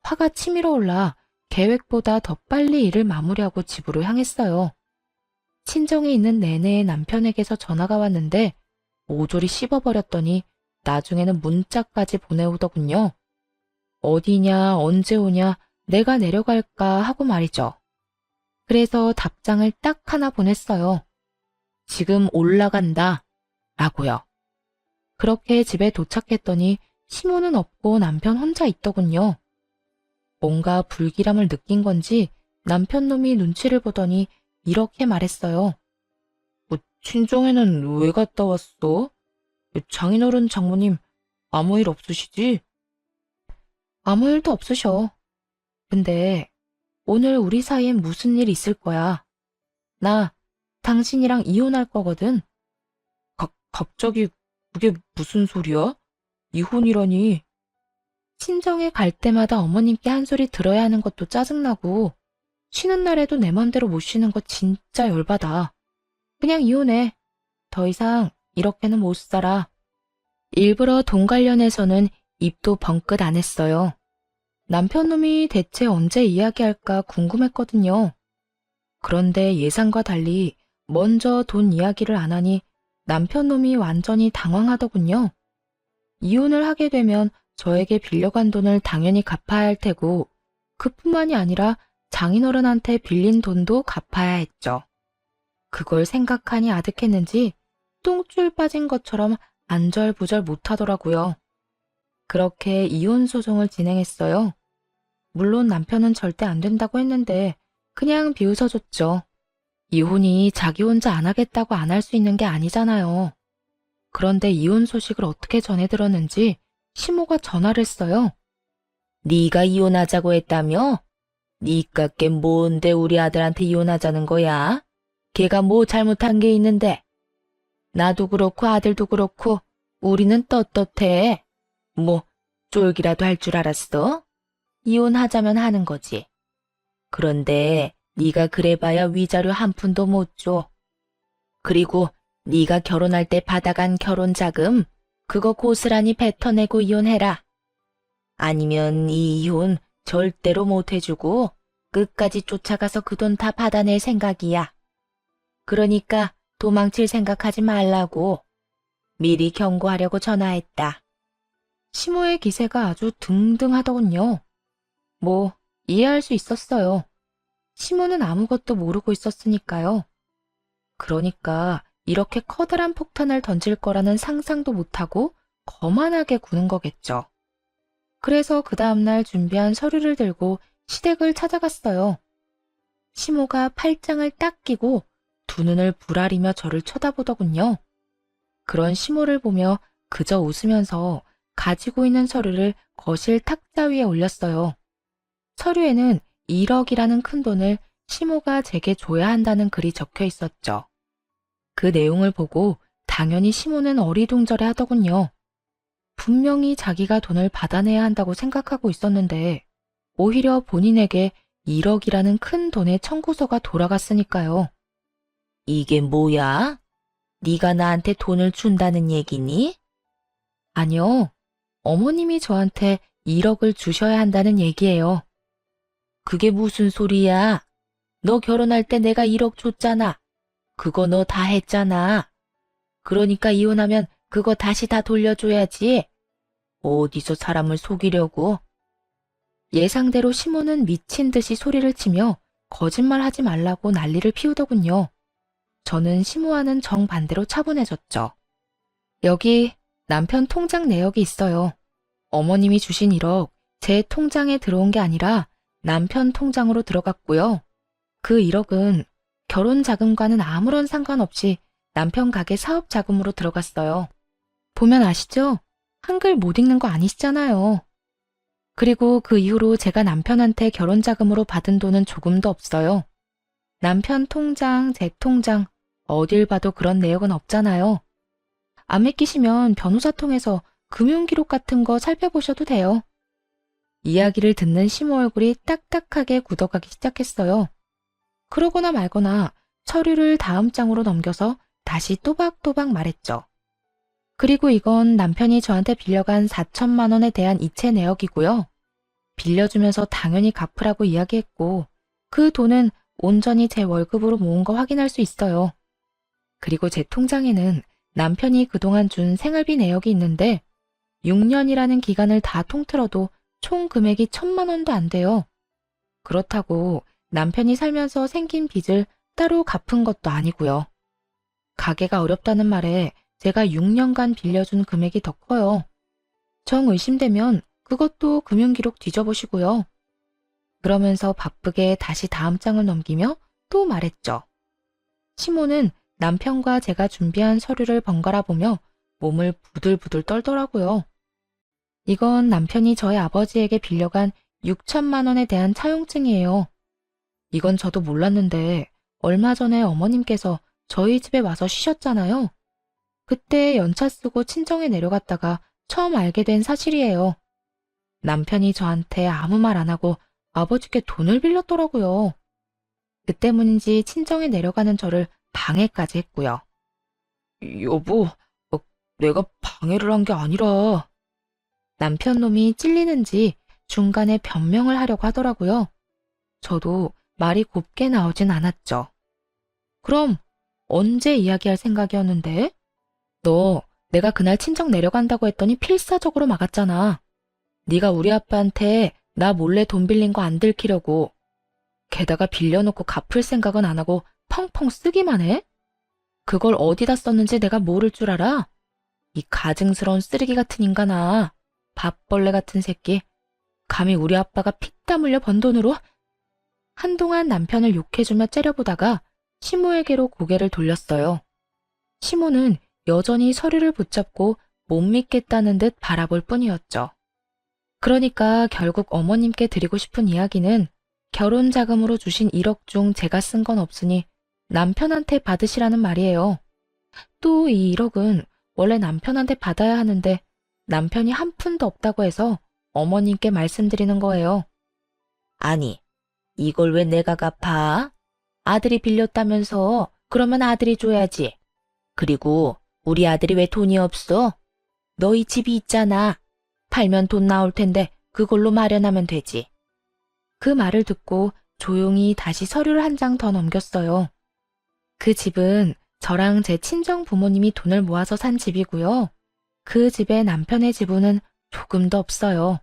화가 치밀어 올라 계획보다 더 빨리 일을 마무리하고 집으로 향했어요. 친정에 있는 내내 남편에게서 전화가 왔는데 모조리 씹어버렸더니 나중에는 문자까지 보내오더군요. 어디냐, 언제 오냐, 내가 내려갈까 하고 말이죠. 그래서 답장을 딱 하나 보냈어요. 지금 올라간다. 라고요. 그렇게 집에 도착했더니 시모는 없고 남편 혼자 있더군요. 뭔가 불길함을 느낀 건지 남편 놈이 눈치를 보더니 이렇게 말했어요. 친정에는 왜 갔다 왔어? 장인어른 장모님 아무 일 없으시지? 아무 일도 없으셔. 근데 오늘 우리 사이엔 무슨 일 있을 거야. 나 당신이랑 이혼할 거거든. 갑자기 그게 무슨 소리야? 이혼이라니. 친정에 갈 때마다 어머님께 한 소리 들어야 하는 것도 짜증나고 쉬는 날에도 내 맘대로 못 쉬는 거 진짜 열받아. 그냥 이혼해. 더 이상 이렇게는 못 살아. 일부러 돈 관련해서는 입도 벙긋 안 했어요. 남편 놈이 대체 언제 이야기할까 궁금했거든요. 그런데 예상과 달리 먼저 돈 이야기를 안 하니 남편 놈이 완전히 당황하더군요. 이혼을 하게 되면 저에게 빌려간 돈을 당연히 갚아야 할 테고 그뿐만이 아니라 장인어른한테 빌린 돈도 갚아야 했죠. 그걸 생각하니 아득했는지 똥줄 빠진 것처럼 안절부절 못하더라고요. 그렇게 이혼 소송을 진행했어요. 물론 남편은 절대 안 된다고 했는데 그냥 비웃어줬죠. 이혼이 자기 혼자 안 하겠다고 안 할 수 있는 게 아니잖아요. 그런데 이혼 소식을 어떻게 전해 들었는지 시모가 전화를 했어요. 네가 이혼하자고 했다며? 니깎게 뭔데 우리 아들한테 이혼하자는 거야? 걔가 뭐 잘못한 게 있는데? 나도 그렇고 아들도 그렇고 우리는 떳떳해. 뭐 쫄기라도 할 줄 알았어? 이혼하자면 하는 거지. 그런데 네가 그래봐야 위자료 한 푼도 못 줘. 그리고 네가 결혼할 때 받아간 결혼자금 그거 고스란히 뱉어내고 이혼해라. 아니면 이 이혼 절대로 못 해주고 끝까지 쫓아가서 그 돈 다 받아낼 생각이야. 그러니까 도망칠 생각하지 말라고 미리 경고하려고 전화했다. 시모의 기세가 아주 등등하더군요. 뭐 이해할 수 있었어요. 시모는 아무것도 모르고 있었으니까요. 그러니까 이렇게 커다란 폭탄을 던질 거라는 상상도 못하고 거만하게 구는 거겠죠. 그래서 그 다음날 준비한 서류를 들고 시댁을 찾아갔어요. 시모가 팔짱을 딱 끼고 두 눈을 부라리며 저를 쳐다보더군요. 그런 시모를 보며 그저 웃으면서 가지고 있는 서류를 거실 탁자 위에 올렸어요. 서류에는 1억이라는 큰 돈을 시모가 제게 줘야 한다는 글이 적혀 있었죠. 그 내용을 보고 당연히 시모는 어리둥절해 하더군요. 분명히 자기가 돈을 받아내야 한다고 생각하고 있었는데 오히려 본인에게 1억이라는 큰 돈의 청구서가 돌아갔으니까요. 이게 뭐야? 네가 나한테 돈을 준다는 얘기니? 아니요. 어머님이 저한테 1억을 주셔야 한다는 얘기예요. 그게 무슨 소리야? 너 결혼할 때 내가 1억 줬잖아. 그거 너 다 했잖아. 그러니까 이혼하면 그거 다시 다 돌려줘야지. 어디서 사람을 속이려고? 예상대로 시모는 미친 듯이 소리를 치며 거짓말하지 말라고 난리를 피우더군요. 저는 시모와는 정반대로 차분해졌죠. 여기 남편 통장 내역이 있어요. 어머님이 주신 1억 제 통장에 들어온 게 아니라 남편 통장으로 들어갔고요. 그 1억은 결혼 자금과는 아무런 상관없이 남편 가게 사업 자금으로 들어갔어요. 보면 아시죠? 한글 못 읽는 거 아니시잖아요. 그리고 그 이후로 제가 남편한테 결혼 자금으로 받은 돈은 조금도 없어요. 남편 통장, 제 통장, 어딜 봐도 그런 내역은 없잖아요. 안 믿기시면 변호사 통해서 금융기록 같은 거 살펴보셔도 돼요. 이야기를 듣는 시모 얼굴이 딱딱하게 굳어가기 시작했어요. 그러거나 말거나 서류를 다음 장으로 넘겨서 다시 또박또박 말했죠. 그리고 이건 남편이 저한테 빌려간 4천만 원에 대한 이체 내역이고요. 빌려주면서 당연히 갚으라고 이야기했고 그 돈은 온전히 제 월급으로 모은 거 확인할 수 있어요. 그리고 제 통장에는 남편이 그동안 준 생활비 내역이 있는데 6년이라는 기간을 다 통틀어도 총 금액이 1,000만 원도 안 돼요. 그렇다고 남편이 살면서 생긴 빚을 따로 갚은 것도 아니고요. 가게가 어렵다는 말에 제가 6년간 빌려준 금액이 더 커요. 정 의심되면 그것도 금융기록 뒤져보시고요. 그러면서 바쁘게 다시 다음 장을 넘기며 또 말했죠. 시모는 남편과 제가 준비한 서류를 번갈아 보며 몸을 부들부들 떨더라고요. 이건 남편이 저희 아버지에게 빌려간 6천만 원에 대한 차용증이에요. 이건 저도 몰랐는데 얼마 전에 어머님께서 저희 집에 와서 쉬셨잖아요. 그때 연차 쓰고 친정에 내려갔다가 처음 알게 된 사실이에요. 남편이 저한테 아무 말 안 하고 아버지께 돈을 빌렸더라고요. 그 때문인지 친정에 내려가는 저를 방해까지 했고요. 여보, 내가 방해를 한 게 아니라. 남편 놈이 찔리는지 중간에 변명을 하려고 하더라고요. 저도 말이 곱게 나오진 않았죠. 그럼 언제 이야기할 생각이었는데? 너 내가 그날 친정 내려간다고 했더니 필사적으로 막았잖아. 네가 우리 아빠한테 나 몰래 돈 빌린 거 안 들키려고. 게다가 빌려놓고 갚을 생각은 안 하고 펑펑 쓰기만 해? 그걸 어디다 썼는지 내가 모를 줄 알아? 이 가증스러운 쓰레기 같은 인간아. 밥벌레 같은 새끼. 감히 우리 아빠가 피땀 흘려 번 돈으로? 한동안 남편을 욕해주며 째려보다가 시모에게로 고개를 돌렸어요. 시모는 여전히 서류를 붙잡고 못 믿겠다는 듯 바라볼 뿐이었죠. 그러니까 결국 어머님께 드리고 싶은 이야기는 결혼 자금으로 주신 1억 중 제가 쓴 건 없으니 남편한테 받으시라는 말이에요. 또 이 1억은 원래 남편한테 받아야 하는데 남편이 한 푼도 없다고 해서 어머님께 말씀드리는 거예요. 아니, 이걸 왜 내가 갚아? 아들이 빌렸다면서 그러면 아들이 줘야지. 그리고 우리 아들이 왜 돈이 없어? 너희 집이 있잖아. 팔면 돈 나올 텐데 그걸로 마련하면 되지. 그 말을 듣고 조용히 다시 서류를 한 장 더 넘겼어요. 그 집은 저랑 제 친정 부모님이 돈을 모아서 산 집이고요. 그 집에 남편의 지분은 조금도 없어요.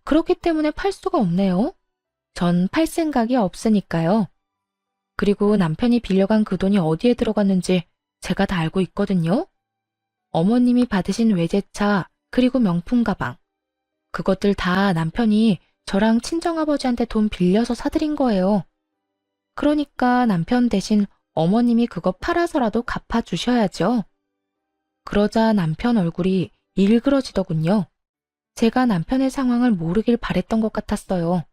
그렇기 때문에 팔 수가 없네요. 전 팔 생각이 없으니까요. 그리고 남편이 빌려간 그 돈이 어디에 들어갔는지 제가 다 알고 있거든요. 어머님이 받으신 외제차 그리고 명품 가방. 그것들 다 남편이 저랑 친정아버지한테 돈 빌려서 사드린 거예요. 그러니까 남편 대신 어머님이 그거 팔아서라도 갚아주셔야죠. 그러자 남편 얼굴이 일그러지더군요. 제가 남편의 상황을 모르길 바랬던 것 같았어요.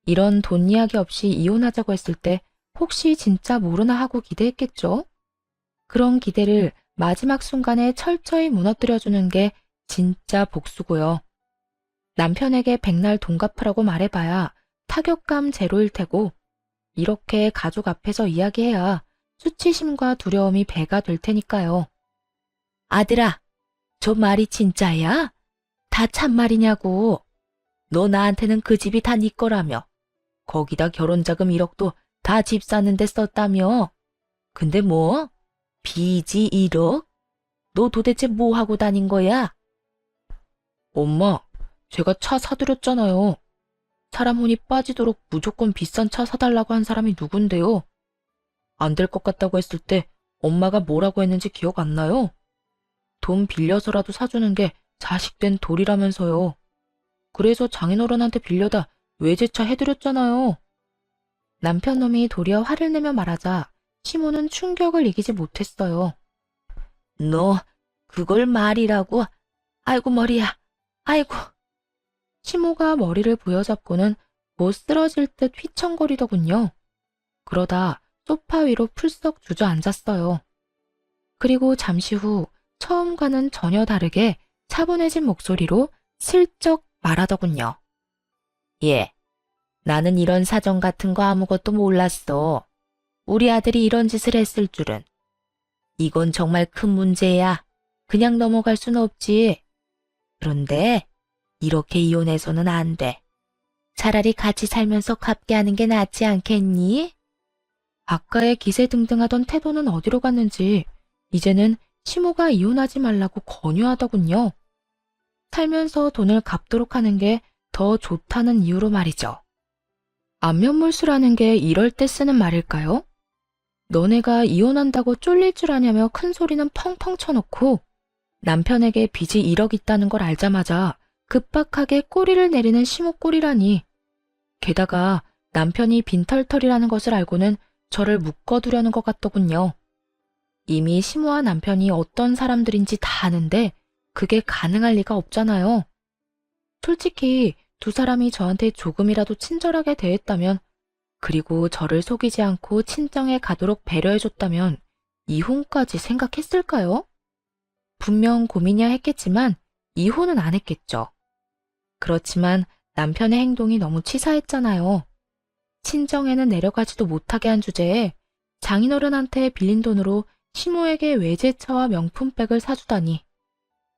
이런 돈 이야기 없이 이혼하자고 했을 때 혹시 진짜 모르나 하고 기대했겠죠? 그런 기대를 마지막 순간에 철저히 무너뜨려주는 게 진짜 복수고요. 남편에게 백날 돈 갚으라고 말해봐야 타격감 제로일 테고 이렇게 가족 앞에서 이야기해야 수치심과 두려움이 배가 될 테니까요. 아들아, 저 말이 진짜야? 다 참말이냐고. 너 나한테는 그 집이 다 네 거라며. 거기다 결혼자금 1억도 다 집 사는데 썼다며. 근데 뭐? 빚이 1억? 너 도대체 뭐 하고 다닌 거야? 엄마, 제가 차 사드렸잖아요. 사람 혼이 빠지도록 무조건 비싼 차 사달라고 한 사람이 누군데요? 안 될 것 같다고 했을 때 엄마가 뭐라고 했는지 기억 안 나요? 돈 빌려서라도 사주는 게 자식된 도리라면서요. 그래서 장인어른한테 빌려다 외제차 해드렸잖아요. 남편 놈이 도리어 화를 내며 말하자 시모는 충격을 이기지 못했어요. 너 그걸 말이라고? 아이고 머리야. 아이고. 시모가 머리를 부여잡고는 못 쓰러질 듯 휘청거리더군요. 그러다 소파 위로 풀썩 주저앉았어요. 그리고 잠시 후 처음과는 전혀 다르게 차분해진 목소리로 슬쩍 말하더군요. 예, 나는 이런 사정 같은 거 아무것도 몰랐어. 우리 아들이 이런 짓을 했을 줄은. 이건 정말 큰 문제야. 그냥 넘어갈 순 없지. 그런데 이렇게 이혼해서는 안 돼. 차라리 같이 살면서 갚게 하는 게 낫지 않겠니? 아까의 기세등등하던 태도는 어디로 갔는지 이제는 시모가 이혼하지 말라고 권유하더군요. 살면서 돈을 갚도록 하는 게 더 좋다는 이유로 말이죠. 안면물수라는 게 이럴 때 쓰는 말일까요? 너네가 이혼한다고 쫄릴 줄 아냐며 큰 소리는 펑펑 쳐놓고 남편에게 빚이 1억 있다는 걸 알자마자 급박하게 꼬리를 내리는 시모 꼴이라니. 게다가 남편이 빈털털이라는 것을 알고는 저를 묶어두려는 것 같더군요. 이미 시모와 남편이 어떤 사람들인지 다 아는데 그게 가능할 리가 없잖아요. 솔직히 두 사람이 저한테 조금이라도 친절하게 대했다면, 그리고 저를 속이지 않고 친정에 가도록 배려해줬다면 이혼까지 생각했을까요? 분명 고민이야 했겠지만 이혼은 안 했겠죠. 그렇지만 남편의 행동이 너무 치사했잖아요. 친정에는 내려가지도 못하게 한 주제에 장인어른한테 빌린 돈으로 시모에게 외제차와 명품백을 사주다니.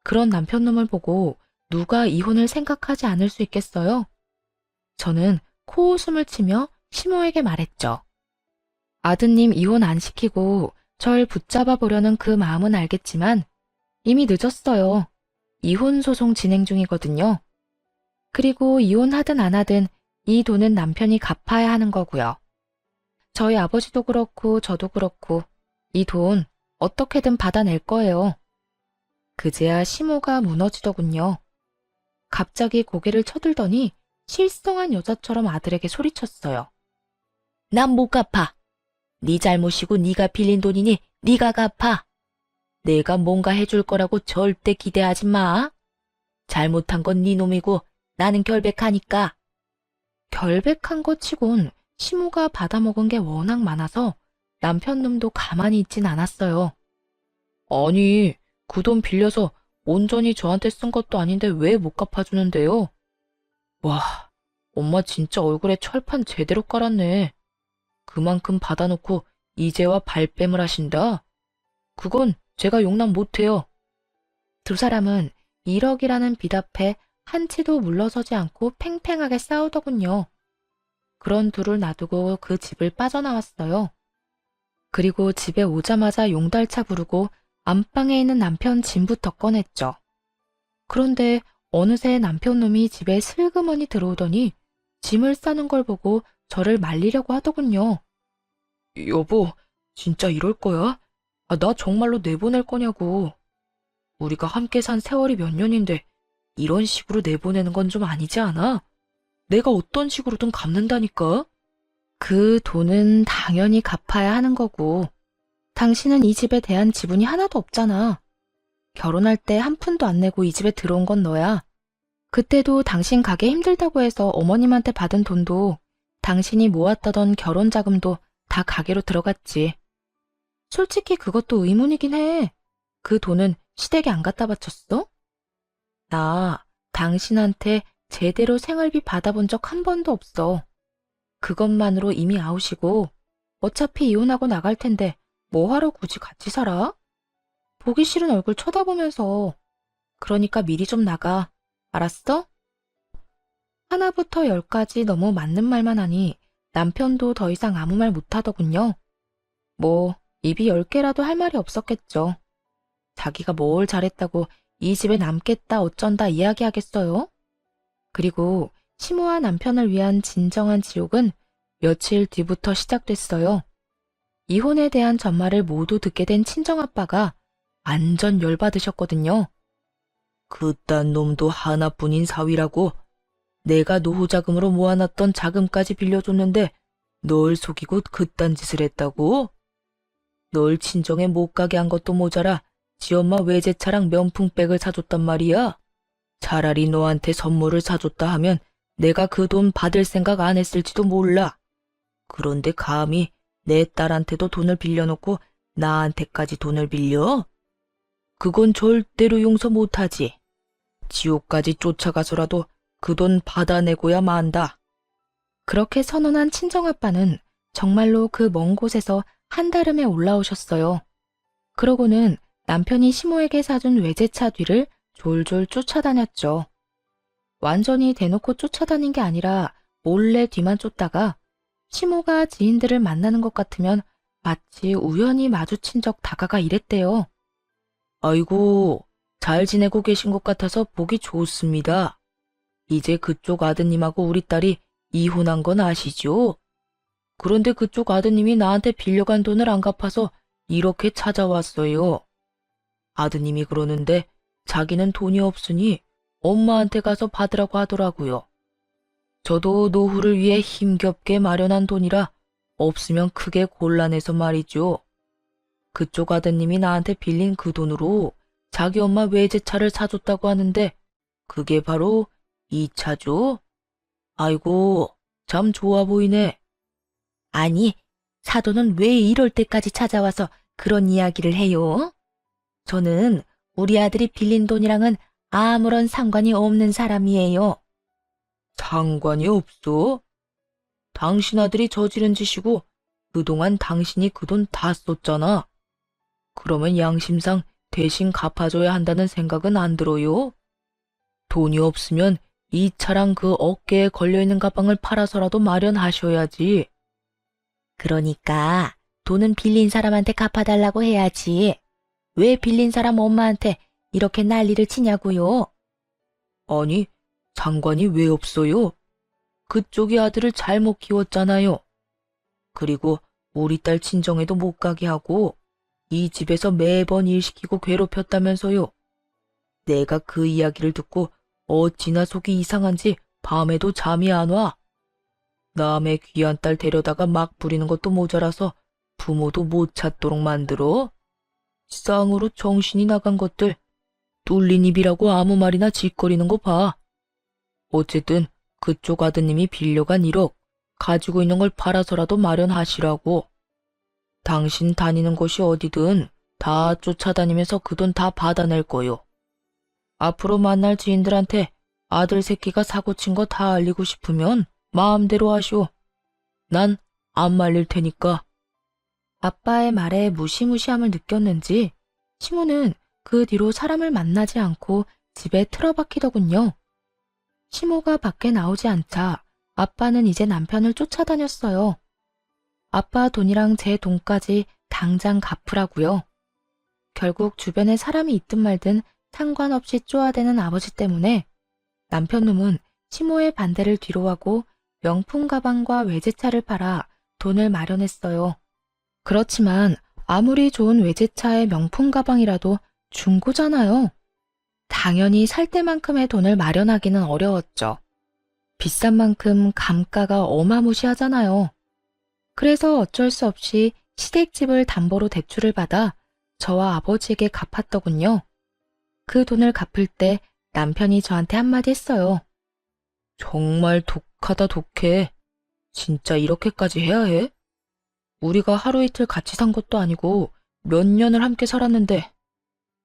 그런 남편놈을 보고 누가 이혼을 생각하지 않을 수 있겠어요? 저는 코웃음을 치며 시모에게 말했죠. 아드님 이혼 안 시키고 절 붙잡아 보려는 그 마음은 알겠지만 이미 늦었어요. 이혼 소송 진행 중이거든요. 그리고 이혼하든 안 하든 이 돈은 남편이 갚아야 하는 거고요. 저희 아버지도 그렇고 저도 그렇고 이 돈 어떻게든 받아낼 거예요. 그제야 시모가 무너지더군요. 갑자기 고개를 쳐들더니 실성한 여자처럼 아들에게 소리쳤어요. 난 못 갚아. 네 잘못이고 네가 빌린 돈이니 네가 갚아. 내가 뭔가 해줄 거라고 절대 기대하지 마. 잘못한 건 네 놈이고 나는 결백하니까. 결백한 것 치곤 시모가 받아먹은 게 워낙 많아서 남편 놈도 가만히 있진 않았어요. 아니, 그 돈 빌려서 온전히 저한테 쓴 것도 아닌데 왜 못 갚아주는데요? 와, 엄마 진짜 얼굴에 철판 제대로 깔았네. 그만큼 받아놓고 이제와 발뺌을 하신다? 그건 제가 용납 못해요. 두 사람은 1억이라는 빚 앞에 한치도 물러서지 않고 팽팽하게 싸우더군요. 그런 둘을 놔두고 그 집을 빠져나왔어요. 그리고 집에 오자마자 용달차 부르고 안방에 있는 남편 짐부터 꺼냈죠. 그런데 어느새 남편놈이 집에 슬그머니 들어오더니 짐을 싸는 걸 보고 저를 말리려고 하더군요. 여보, 진짜 이럴 거야? 나 정말로 내보낼 거냐고. 우리가 함께 산 세월이 몇 년인데 이런 식으로 내보내는 건 좀 아니지 않아? 내가 어떤 식으로든 갚는다니까? 그 돈은 당연히 갚아야 하는 거고, 당신은 이 집에 대한 지분이 하나도 없잖아. 결혼할 때 한 푼도 안 내고 이 집에 들어온 건 너야. 그때도 당신 가게 힘들다고 해서 어머님한테 받은 돈도 당신이 모았다던 결혼 자금도 다 가게로 들어갔지. 솔직히 그것도 의문이긴 해. 그 돈은 시댁에 안 갖다 바쳤어? 나 당신한테 제대로 생활비 받아본 적 한 번도 없어. 그것만으로 이미 아웃이고 어차피 이혼하고 나갈 텐데 뭐하러 굳이 같이 살아? 보기 싫은 얼굴 쳐다보면서. 그러니까 미리 좀 나가. 알았어? 하나부터 열까지 너무 맞는 말만 하니 남편도 더 이상 아무 말 못하더군요. 뭐 입이 10개라도 할 말이 없었겠죠. 자기가 뭘 잘했다고 이 집에 남겠다 어쩐다 이야기하겠어요? 그리고 시모와 남편을 위한 진정한 지옥은 며칠 뒤부터 시작됐어요. 이혼에 대한 전말을 모두 듣게 된 친정아빠가 완전 열받으셨거든요. 그딴 놈도 하나뿐인 사위라고. 내가 노후자금으로 모아놨던 자금까지 빌려줬는데 널 속이고 그딴 짓을 했다고? 널 친정에 못 가게 한 것도 모자라 지 엄마 외제차랑 명품백을 사줬단 말이야. 차라리 너한테 선물을 사줬다 하면 내가 그 돈 받을 생각 안 했을지도 몰라. 그런데 감히 내 딸한테도 돈을 빌려놓고 나한테까지 돈을 빌려? 그건 절대로 용서 못하지. 지옥까지 쫓아가서라도 그 돈 받아내고야 만다. 그렇게 선언한 친정아빠는 정말로 그 먼 곳에서 한달음에 올라오셨어요. 그러고는 남편이 시모에게 사준 외제차 뒤를 졸졸 쫓아다녔죠. 완전히 대놓고 쫓아다닌 게 아니라 몰래 뒤만 쫓다가 시모가 지인들을 만나는 것 같으면 마치 우연히 마주친 적 다가가 이랬대요. 아이고, 잘 지내고 계신 것 같아서 보기 좋습니다. 이제 그쪽 아드님하고 우리 딸이 이혼한 건 아시죠? 그런데 그쪽 아드님이 나한테 빌려간 돈을 안 갚아서 이렇게 찾아왔어요. 아드님이 그러는데 자기는 돈이 없으니 엄마한테 가서 받으라고 하더라고요. 저도 노후를 위해 힘겹게 마련한 돈이라 없으면 크게 곤란해서 말이죠. 그쪽 아드님이 나한테 빌린 그 돈으로 자기 엄마 외제차를 사줬다고 하는데 그게 바로 2차죠? 아이고, 참 좋아 보이네. 아니, 사돈은 왜 이럴 때까지 찾아와서 그런 이야기를 해요? 저는 우리 아들이 빌린 돈이랑은 아무런 상관이 없는 사람이에요. 상관이 없어? 당신 아들이 저지른 짓이고 그동안 당신이 그 돈 다 썼잖아. 그러면 양심상 대신 갚아줘야 한다는 생각은 안 들어요? 돈이 없으면 이 차랑 그 어깨에 걸려있는 가방을 팔아서라도 마련하셔야지. 그러니까 돈은 빌린 사람한테 갚아달라고 해야지. 왜 빌린 사람 엄마한테 이렇게 난리를 치냐고요? 아니, 상관이 왜 없어요? 그쪽이 아들을 잘못 키웠잖아요. 그리고 우리 딸 친정에도 못 가게 하고 이 집에서 매번 일 시키고 괴롭혔다면서요. 내가 그 이야기를 듣고 어찌나 속이 이상한지 밤에도 잠이 안 와. 남의 귀한 딸 데려다가 막 부리는 것도 모자라서 부모도 못 찾도록 만들어. 쌍으로 정신이 나간 것들. 뚫린 입이라고 아무 말이나 짓거리는 거 봐. 어쨌든 그쪽 아드님이 빌려간 1억 가지고 있는 걸 팔아서라도 마련하시라고. 당신 다니는 곳이 어디든 다 쫓아다니면서 그 돈 다 받아낼 거요. 앞으로 만날 지인들한테 아들 새끼가 사고친 거 다 알리고 싶으면 마음대로 하시오. 난 안 말릴 테니까. 아빠의 말에 무시무시함을 느꼈는지 시모는 그 뒤로 사람을 만나지 않고 집에 틀어박히더군요. 시모가 밖에 나오지 않자 아빠는 이제 남편을 쫓아다녔어요. 아빠 돈이랑 제 돈까지 당장 갚으라고요. 결국 주변에 사람이 있든 말든 상관없이 쪼아대는 아버지 때문에 남편 놈은 시모의 반대를 뒤로하고 명품 가방과 외제차를 팔아 돈을 마련했어요. 그렇지만 아무리 좋은 외제차의 명품 가방이라도 중고잖아요. 당연히 살 때만큼의 돈을 마련하기는 어려웠죠. 비싼 만큼 감가가 어마무시하잖아요. 그래서 어쩔 수 없이 시댁집을 담보로 대출을 받아 저와 아버지에게 갚았더군요. 그 돈을 갚을 때 남편이 저한테 한마디 했어요. 정말 독하다 독해. 진짜 이렇게까지 해야 해? 우리가 하루 이틀 같이 산 것도 아니고 몇 년을 함께 살았는데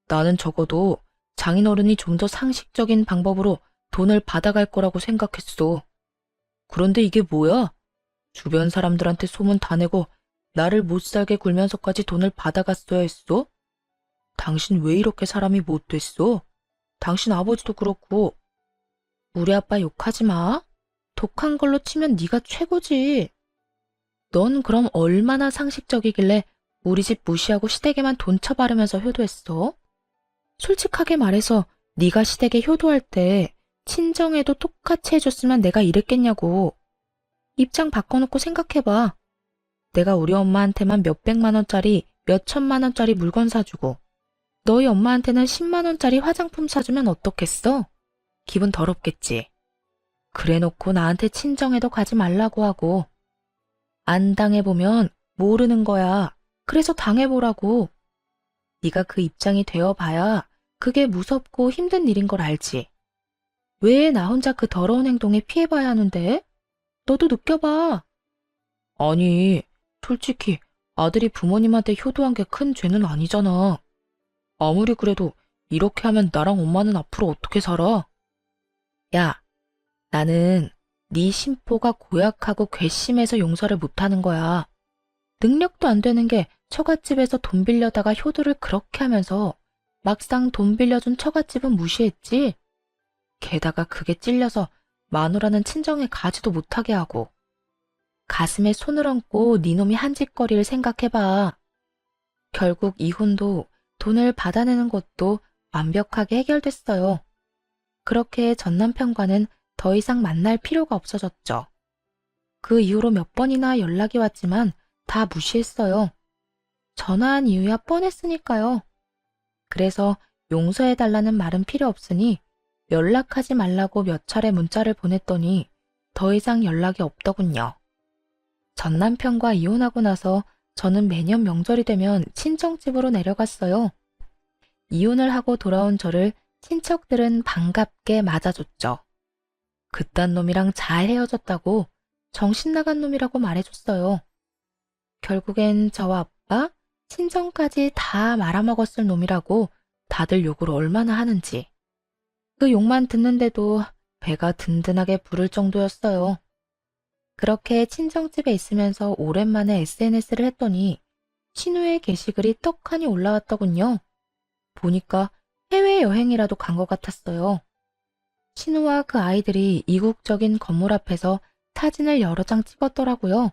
나는 적어도 장인어른이 좀 더 상식적인 방법으로 돈을 받아갈 거라고 생각했어. 그런데 이게 뭐야? 주변 사람들한테 소문 다 내고 나를 못 살게 굴면서까지 돈을 받아갔어야 했어? 당신 왜 이렇게 사람이 못 됐어? 당신 아버지도 그렇고. 우리 아빠 욕하지 마. 독한 걸로 치면 네가 최고지. 넌 그럼 얼마나 상식적이길래 우리 집 무시하고 시댁에만 돈 쳐바르면서 효도했어? 솔직하게 말해서 네가 시댁에 효도할 때 친정에도 똑같이 해줬으면 내가 이랬겠냐고. 입장 바꿔놓고 생각해봐. 내가 우리 엄마한테만 몇백만 원짜리, 몇천만 원짜리 물건 사주고 너희 엄마한테는 10만 원짜리 화장품 사주면 어떻겠어? 기분 더럽겠지. 그래놓고 나한테 친정에도 가지 말라고 하고. 안 당해보면 모르는 거야. 그래서 당해보라고. 네가 그 입장이 되어봐야 그게 무섭고 힘든 일인 걸 알지. 왜 나 혼자 그 더러운 행동에 피해봐야 하는데? 너도 느껴봐. 아니, 솔직히 아들이 부모님한테 효도한 게 큰 죄는 아니잖아. 아무리 그래도 이렇게 하면 나랑 엄마는 앞으로 어떻게 살아? 야, 나는 네 심보가 고약하고 괘씸해서 용서를 못하는 거야. 능력도 안 되는 게 처갓집에서 돈 빌려다가 효도를 그렇게 하면서 막상 돈 빌려준 처갓집은 무시했지. 게다가 그게 찔려서 마누라는 친정에 가지도 못하게 하고. 가슴에 손을 얹고 네 놈이 한 짓거리를 생각해봐. 결국 이혼도 돈을 받아내는 것도 완벽하게 해결됐어요. 그렇게 전 남편과는 더 이상 만날 필요가 없어졌죠. 그 이후로 몇 번이나 연락이 왔지만 다 무시했어요. 전화한 이유야 뻔했으니까요. 그래서 용서해달라는 말은 필요 없으니 연락하지 말라고 몇 차례 문자를 보냈더니 더 이상 연락이 없더군요. 전 남편과 이혼하고 나서 저는 매년 명절이 되면 친정집으로 내려갔어요. 이혼을 하고 돌아온 저를 친척들은 반갑게 맞아줬죠. 그딴 놈이랑 잘 헤어졌다고 정신 나간 놈이라고 말해줬어요. 결국엔 저와 아빠, 친정까지 다 말아먹었을 놈이라고 다들 욕을 얼마나 하는지. 그 욕만 듣는데도 배가 든든하게 부를 정도였어요. 그렇게 친정집에 있으면서 오랜만에 SNS를 했더니 신우의 게시글이 떡하니 올라왔더군요. 보니까 해외여행이라도 간 것 같았어요. 신우와 그 아이들이 이국적인 건물 앞에서 사진을 여러 장 찍었더라고요.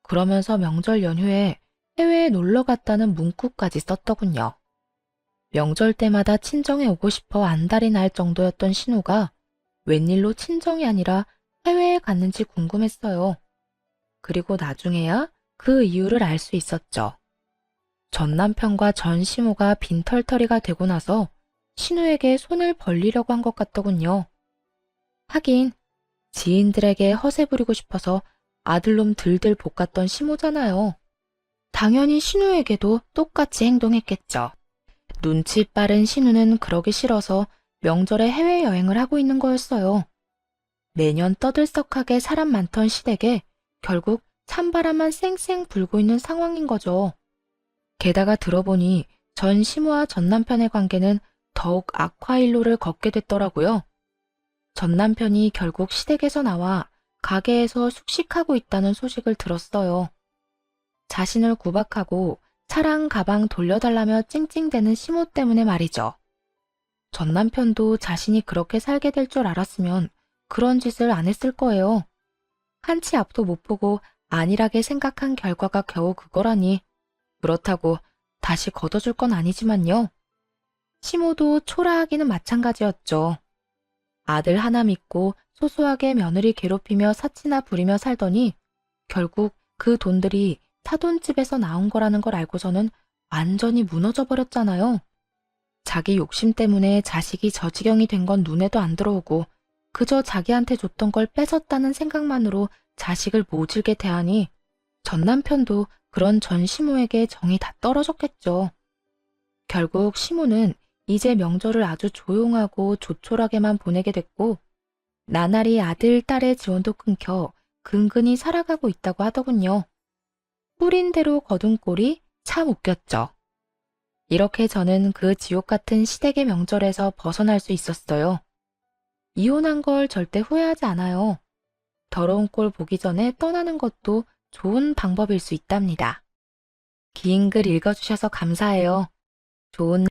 그러면서 명절 연휴에 해외에 놀러 갔다는 문구까지 썼더군요. 명절 때마다 친정에 오고 싶어 안달이 날 정도였던 신우가 웬일로 친정이 아니라 해외에 갔는지 궁금했어요. 그리고 나중에야 그 이유를 알 수 있었죠. 전 남편과 전 시모가 빈털터리가 되고 나서 신우에게 손을 벌리려고 한 것 같더군요. 하긴 지인들에게 허세 부리고 싶어서 아들놈 들들 볶았던 시모잖아요. 당연히 신우에게도 똑같이 행동했겠죠. 눈치 빠른 신우는 그러기 싫어서 명절에 해외여행을 하고 있는 거였어요. 매년 떠들썩하게 사람 많던 시댁에 결국 찬바람만 쌩쌩 불고 있는 상황인 거죠. 게다가 들어보니 전 시모와 전 남편의 관계는 더욱 악화일로를 걷게 됐더라고요. 전 남편이 결국 시댁에서 나와 가게에서 숙식하고 있다는 소식을 들었어요. 자신을 구박하고 차랑 가방 돌려달라며 찡찡대는 시모 때문에 말이죠. 전 남편도 자신이 그렇게 살게 될 줄 알았으면 그런 짓을 안 했을 거예요. 한치 앞도 못 보고 안일하게 생각한 결과가 겨우 그거라니. 그렇다고 다시 걷어줄 건 아니지만요. 시모도 초라하기는 마찬가지였죠. 아들 하나 믿고 소소하게 며느리 괴롭히며 사치나 부리며 살더니 결국 그 돈들이 사돈집에서 나온 거라는 걸 알고서는 완전히 무너져 버렸잖아요. 자기 욕심 때문에 자식이 저 지경이 된 건 눈에도 안 들어오고 그저 자기한테 줬던 걸 뺏었다는 생각만으로 자식을 모질게 대하니 전 남편도 그런 전 시모에게 정이 다 떨어졌겠죠. 결국 시모는 이제 명절을 아주 조용하고 조촐하게만 보내게 됐고 나날이 아들, 딸의 지원도 끊겨 근근히 살아가고 있다고 하더군요. 뿌린 대로 거둔 꼴이 참 웃겼죠. 이렇게 저는 그 지옥 같은 시댁의 명절에서 벗어날 수 있었어요. 이혼한 걸 절대 후회하지 않아요. 더러운 꼴 보기 전에 떠나는 것도 좋은 방법일 수 있답니다. 긴 글 읽어주셔서 감사해요. 좋은